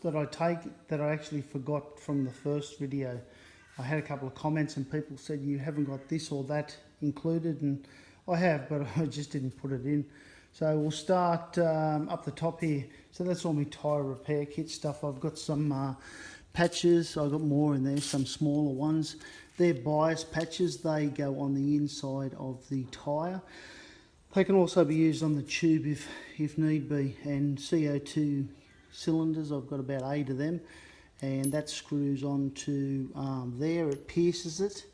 that I take that I actually forgot from the first video. I had a couple of comments and people said you haven't got this or that included, and I have, but I just didn't put it in. So we'll start up the top here. So that's all my tyre repair kit stuff. I've got some patches. I've got more in there, some smaller ones. They're bias patches. They go on the inside of the tyre. They can also be used on the tube if need be. And CO2 cylinders, I've got about 8 of them. And that screws onto there, it pierces it,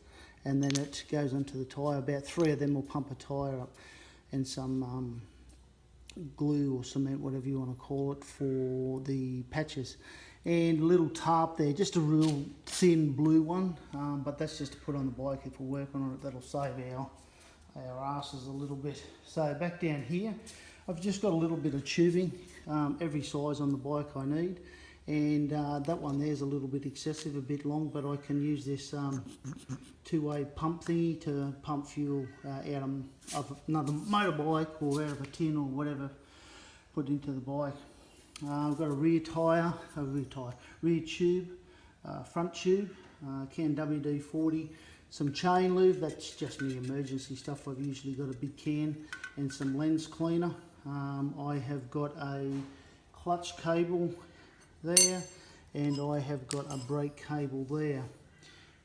and then it goes onto the tyre. About 3 of them will pump a tyre up, and some glue or cement, whatever you want to call it, for the patches. And a little tarp there, just a real thin blue one, but that's just to put on the bike if we're working on it. That'll save our asses a little bit. So back down here, I've just got a little bit of tubing, every size on the bike I need. And that one there's a little bit excessive, a bit long, but I can use this two-way pump thingy to pump fuel out of another motorbike or out of a tin or whatever, put into the bike. I've got a rear tube, front tube, Can WD-40, some chain lube, that's just my emergency stuff. I've usually got a big can, and some lens cleaner. I have got a clutch cable there, and I have got a brake cable there.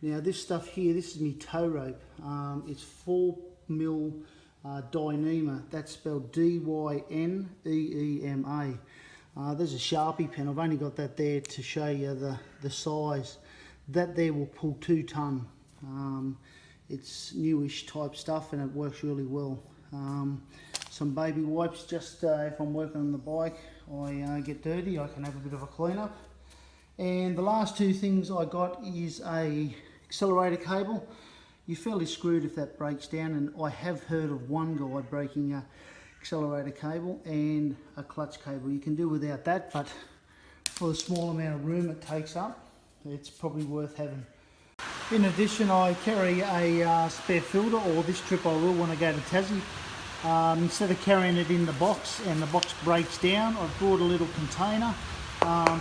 Now this stuff here, this is my tow rope. It's 4mm Dyneema. That's spelled D-Y-N-E-E-M-A. There's a Sharpie pen. I've only got that there to show you the size. That there will pull 2 tonne. It's newish type stuff and it works really well. Some baby wipes, just if I'm working on the bike, I get dirty, I can have a bit of a clean up. And the last 2 things I got is a accelerator cable. You're fairly screwed if that breaks down, and I have heard of one guy breaking a accelerator cable, and a clutch cable. You can do without that, but for the small amount of room it takes up, it's probably worth having. In addition, I carry a spare filter, or this trip I will when I go to Tassie. Instead of carrying it in the box and the box breaks down, I've brought a little container,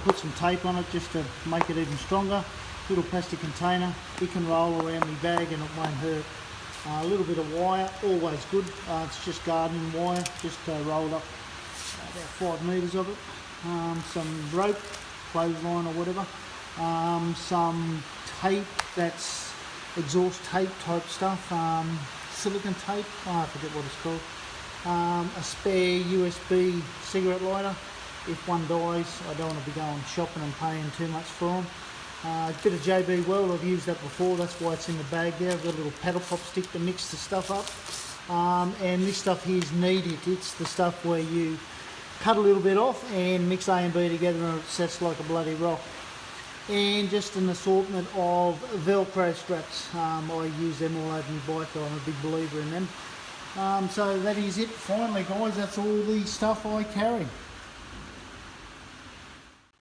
put some tape on it just to make it even stronger. Little plastic container, it can roll around my bag and it won't hurt. A little bit of wire, always good. It's just gardening wire, just rolled up about 5 metres of it. Some rope, clothesline or whatever. Some tape, that's exhaust tape type stuff. Silicone tape, I forget what it's called. A spare USB cigarette lighter. If one dies, I don't want to be going shopping and paying too much for them. A bit of JB Weld, I've used that before, that's why it's in the bag there. I've got a little paddle pop stick to mix the stuff up. And this stuff here is kneaded. It's the stuff where you cut a little bit off and mix A and B together and it sets like a bloody rock. And just an assortment of Velcro straps. I use them all over my bike. I'm a big believer in them. So that is it. Finally, guys, that's all the stuff I carry.